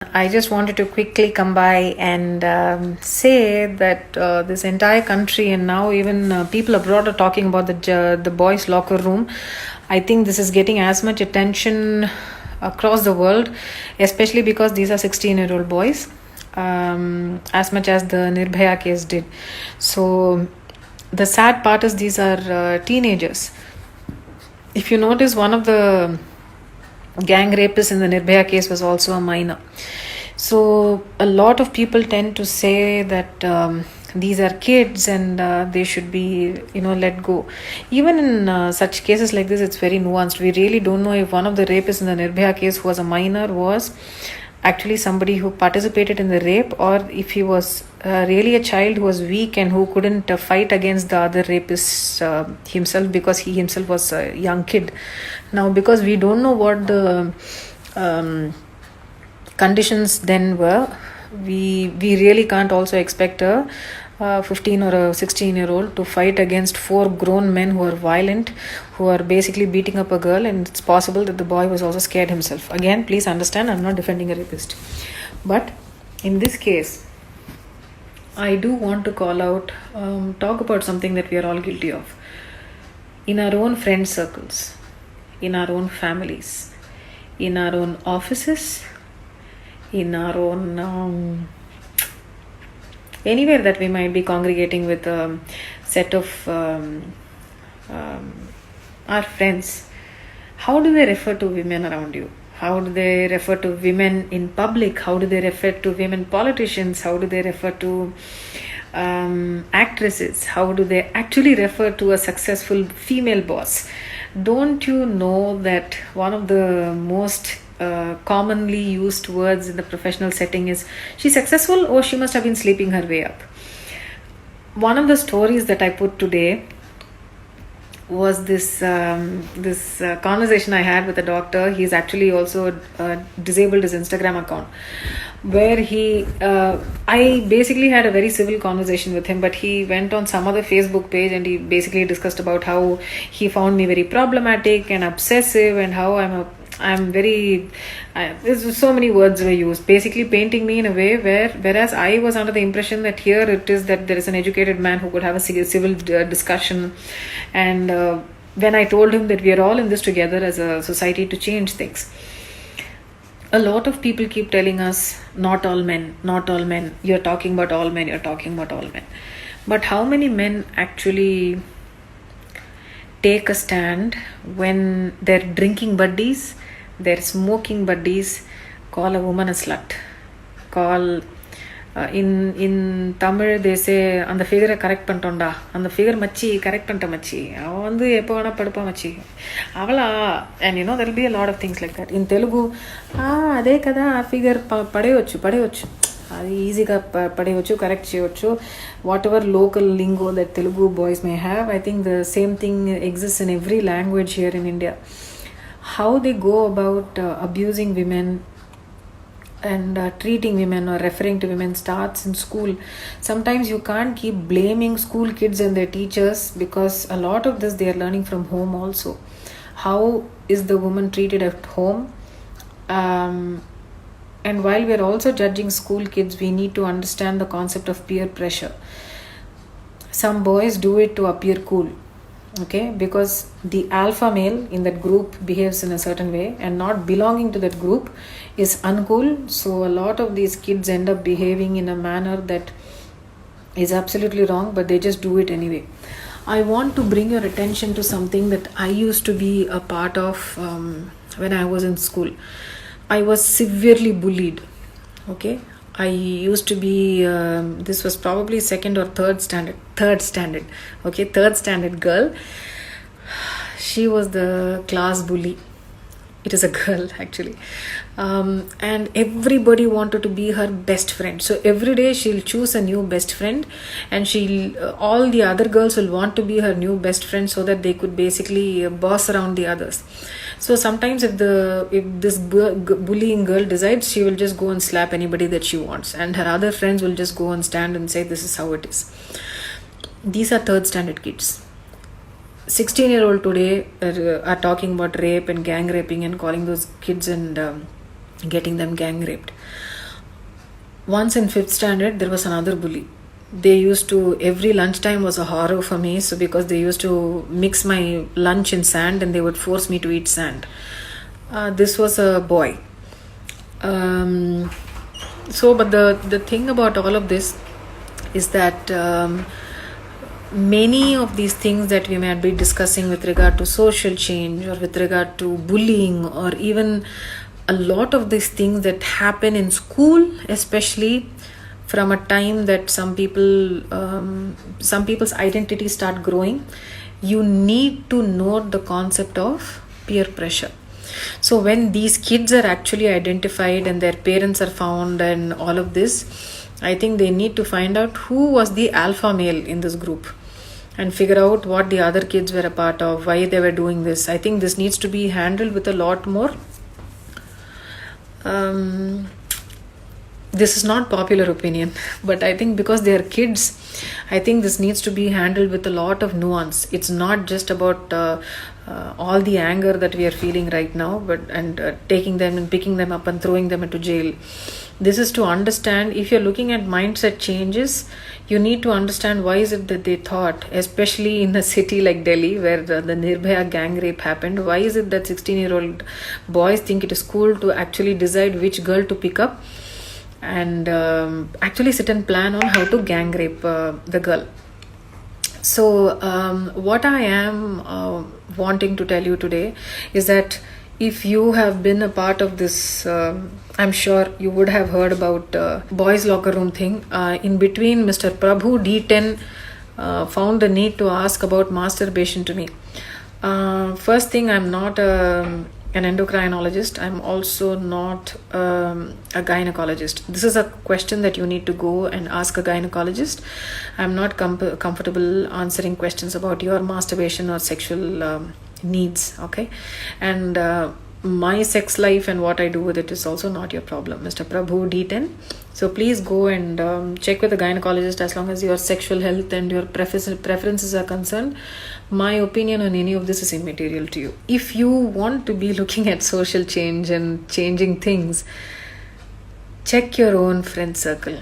I just wanted to quickly come by and say that this entire country and now even people abroad are talking about the boys' locker room. I think this is getting as much attention across the world, especially because these are 16-year-old boys, as much as the Nirbhaya case did. So the sad part is these are teenagers. If you notice, one of the gang rapists in the Nirbhaya case was also a minor. So a lot of people tend to say that these are kids and they should be let go. Even in such cases like this, it's very nuanced. We really don't know if one of the rapists in the Nirbhaya case who was a minor was actually somebody who participated in the rape, or if he was really a child who was weak and who couldn't fight against the other rapists himself, because he himself was a young kid. Now, because we don't know what the conditions then were, we really can't also expect a 15 or a 16-year-old to fight against 4 grown men who are violent, who are basically beating up a girl, and it's possible that the boy was also scared himself. Again, please understand, I'm not defending a rapist. But in this case, I do want to call out, talk about something that we are all guilty of. In our own friend circles, in our own families, in our own offices, in our own anywhere that we might be congregating with a set of our friends, how do they refer to women around you? How do they refer to women in public? How do they refer to women politicians? How do they refer to actresses? How do they actually refer to a successful female boss? Don't you know that one of the most commonly used words in the professional setting is she's successful, or she must have been sleeping her way up? One of the stories that I put today was this conversation I had with a doctor. He's actually also disabled his Instagram account, where I basically had a very civil conversation with him, but he went on some other Facebook page and he basically discussed about how he found me very problematic and obsessive, and how there's so many words were used, basically painting me in a way whereas I was under the impression that here it is that there is an educated man who could have a civil discussion. And when I told him that we are all in this together as a society to change things, a lot of people keep telling us, not all men, not all men. You're talking about all men, you're talking about all men. But how many men actually take a stand when their drinking buddies, their smoking buddies call a woman a slut? Call in Tamil they say அந்த ஃபிகரை correct பண்ணிட்டோம்டா, அந்த figure மச்சி correct பண்ணிட்ட மச்சி, அவன் வந்து எப்போ வேணா படுப்பா மச்சி அவளா. and there'll be a lot of things like that. in Telugu అదే కదా ఆ ఫిగర్ పడేయచ్చు అది ఈజీగా పడేయచ్చు, కరెక్ట్ చేయవచ్చు. What ever local lingo that Telugu boys may have, I think the same thing exist in every language here in India. How they go about abusing women and treating women or referring to women starts in school. Sometimes you can't keep blaming school kids and their teachers, because a lot of this they are learning from home also. How is the woman treated at home? And while we are also judging school kids, we need to understand the concept of peer pressure. Some boys do it to appear cool, okay, because the alpha male in that group behaves in a certain way, and not belonging to that group is uncool. So a lot of these kids end up behaving in a manner that is absolutely wrong, but they just do it anyway. I want to bring your attention to something that I used to be a part of when I was in school. I was severely bullied. Okay, I used to be this was probably second or third standard. Okay, third standard girl. She was the class bully. It is a girl actually, and everybody wanted to be her best friend. So every day she'll choose a new best friend, and all the other girls will want to be her new best friend, so that they could basically boss around the others. So sometimes if this bullying girl decides, she will just go and slap anybody that she wants, and her other friends will just go and stand and say this is how it is. These are third standard kids. 16-year-old today are talking about rape and gang raping and calling those kids and getting them gang raped. Once in 5th standard, there was another bully. They used to, every lunchtime was a horror for me. So because they used to mix my lunch in sand and they would force me to eat sand. This was a boy. But the thing about all of this is that many of these things that we might be discussing with regard to social change or with regard to bullying, or even a lot of these things that happen in school, especially from a time that some people's identities start growing, you need to note the concept of peer pressure. So when these kids are actually identified and their parents are found and all of this, I think they need to find out who was the alpha male in this group and figure out what the other kids were a part of, why they were doing this. I think this needs to be handled with a lot more. This is not popular opinion, but I think because they are kids, I think this needs to be handled with a lot of nuance. It's not just about all the anger that we are feeling right now, but taking them and picking them up and throwing them into jail. This is to understand, if you're looking at mindset changes, you need to understand why is it that they thought, especially in a city like Delhi where the Nirbhaya gang rape happened, why is it that 16-year-old boys think it is cool to actually decide which girl to pick up and actually sit and plan on how to gang rape the girl. So what I am wanting to tell you today is that if you have been a part of this, I'm sure you would have heard about boys locker room thing. In between, Mr. Prabhu D10 found the need to ask about masturbation to me. First thing, I'm not an endocrinologist. I'm also not a gynecologist. This is a question that you need to go and ask a gynecologist. I'm not comfortable answering questions about your masturbation or sexual needs, okay? And my sex life and what I do with it is also not your problem, Mr. Prabhu D10. So please go and check with a gynecologist as long as your sexual health and your preferences are concerned. My opinion on any of this is immaterial to you. If you want to be looking at social change and changing things, check your own friend circle,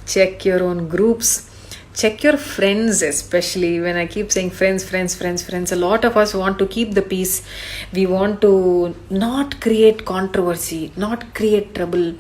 check your own groups, check your friends. Especially when I keep saying friends, a lot of us want to keep the peace. We want to not create controversy, not create trouble,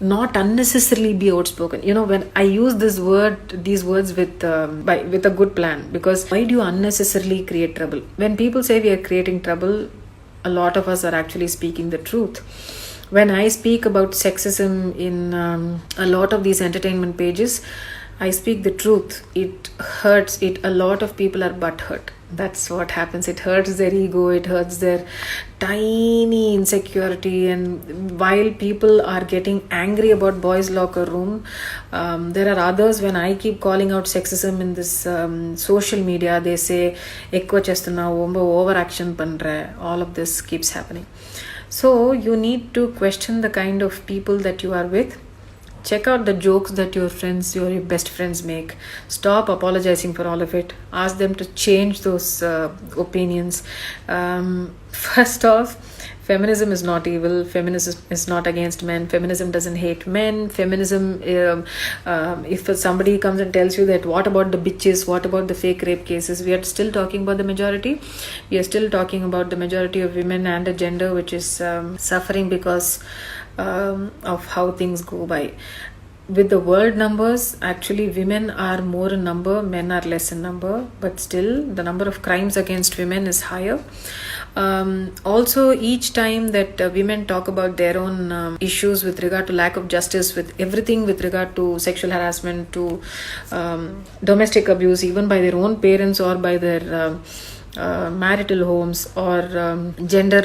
not unnecessarily be outspoken. You know, when I use these words with a good plan, because why do you unnecessarily create trouble? When people say we are creating trouble, a lot of us are actually speaking the truth. When I speak about sexism in a lot of these entertainment pages, I speak the truth. It hurts. A lot of people are butthurt. That's what happens. It hurts their ego. It hurts their tiny insecurity. And while people are getting angry about boys' locker room, there are others. When I keep calling out sexism in this social media, they say, "Ekko chestunna, overaction pandra." All of this keeps happening. So you need to question the kind of people that you are with. Check out the jokes that your best friends make. Stop apologizing for all of it. Ask them to change those opinions. First off, feminism is not evil. Feminism is not against men. Feminism doesn't hate men. Feminism, if somebody comes and tells you that what about the bitches, what about the fake rape cases, we are still talking about the majority. We are still talking about the majority of women and a gender which is suffering because of how things go by. With the world numbers, actually women are more in number, men are less in number, but still the number of crimes against women is higher. Also, each time that women talk about their own issues with regard to lack of justice, with everything with regard to sexual harassment, to domestic abuse, even by their own parents or by their marital homes or gender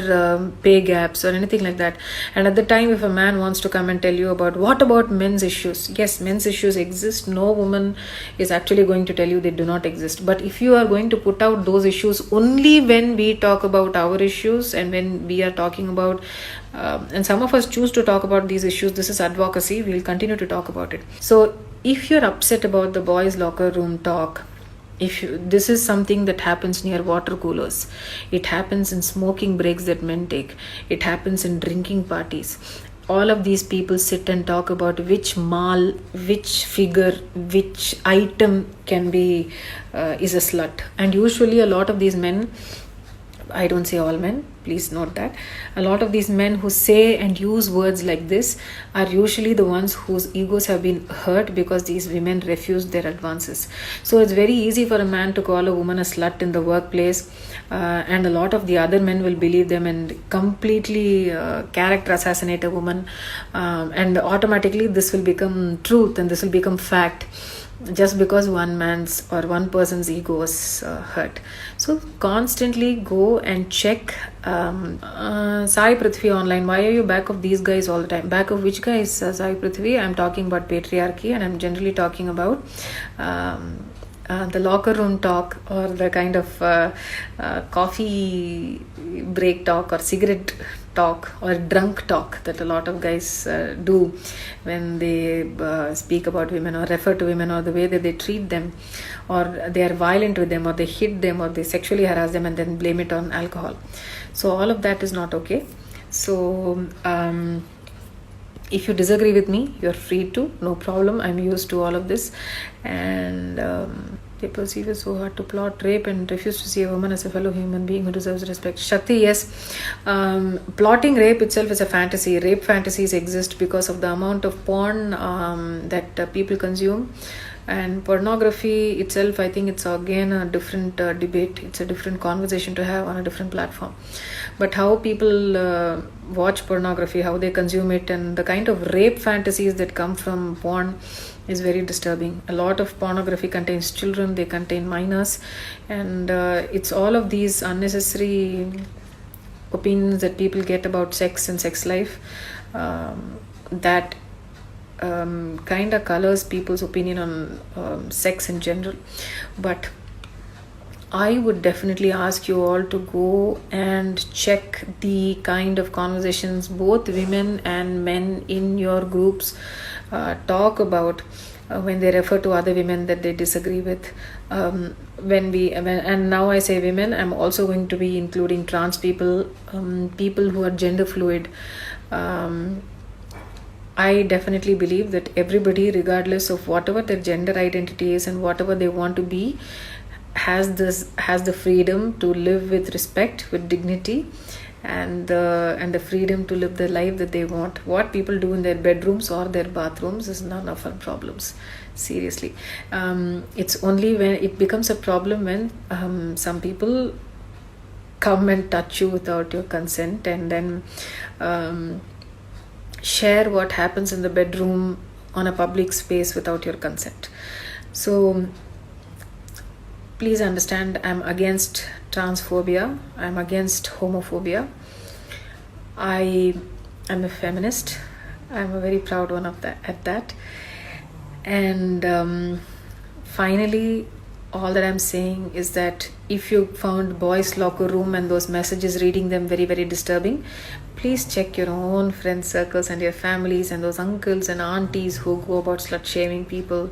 pay gaps or anything like that, and at the time if a man wants to come and tell you about what about men's issues, yes, men's issues exist. No woman is actually going to tell you they do not exist. But if you are going to put out those issues only when we talk about our issues and when we are talking about and some of us choose to talk about these issues, this is advocacy, we will continue to talk about it. So if you're upset about the boys locker room talk, this is something that happens near water coolers, it happens in smoking breaks that men take, it happens in drinking parties. all of these people sit and talk about which mall, which figure, which item can be is a slut. And usually a lot of these men, I don't say all men, please note that, a lot of these men who say and use words like this are usually the ones whose egos have been hurt because these women refused their advances. So it's very easy for a man to call a woman a slut in the workplace, and a lot of the other men will believe them and completely character assassinate a woman, and automatically this will become truth and this will become fact, just because one man's or one person's ego was hurt. So constantly go and check Sai Prithvi online. Why are you back of these guys all the time? Back of which guys, Sai Prithvi? I'm talking about patriarchy, and I'm generally talking about the locker room talk, or the kind of coffee break talk, or cigarette talk, or drunk talk that a lot of guys do when they speak about women or refer to women, or the way that they treat them, or they are violent with them, or they hit them, or they sexually harass them and then blame it on alcohol. So all of that is not okay. So if you disagree with me, you're free to, no problem. I'm used to all of this. And they perceive it so hard to plot rape and refuse to see a woman as a fellow human being who deserves respect. Shakti, yes. Plotting rape itself is a fantasy. Rape fantasies exist because of the amount of porn that people consume. And pornography itself, I think it's again a different debate. It's a different conversation to have on a different platform. But how people watch pornography, how they consume it, and the kind of rape fantasies that come from porn is very disturbing. A lot of pornography contains children, they contain minors, and it's all of these unnecessary opinions that people get about sex and sex life that kind of colors people's opinion on sex in general. But I would definitely ask you all to go and check the kind of conversations both women and men in your groups talk about when they refer to other women that they disagree with. And now I say women, I'm also going to be including trans people, people who are gender fluid. I definitely believe that everybody, regardless of whatever their gender identity is and whatever they want to be, has the freedom to live with respect, with dignity, and the freedom to live the life that they want. What people do in their bedrooms or their bathrooms is none of our problems. Seriously, it's only when it becomes a problem when some people come and touch you without your consent, and then share what happens in the bedroom on a public space without your consent. So please understand, I'm against transphobia, I'm against homophobia. I am a feminist. I'm a very proud one of that at that. And finally, all that I'm saying is that if you found boys' locker room and those messages, reading them very, very disturbing, please check your own friend circles and your families and those uncles and aunties who go about slut shaming people.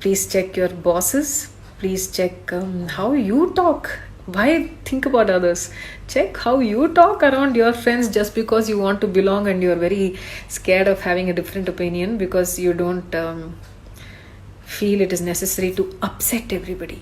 Please check your bosses. Please check how you talk. Why think about others? Check how you talk around your friends just because you want to belong and you're very scared of having a different opinion because you don't feel it is necessary to upset everybody.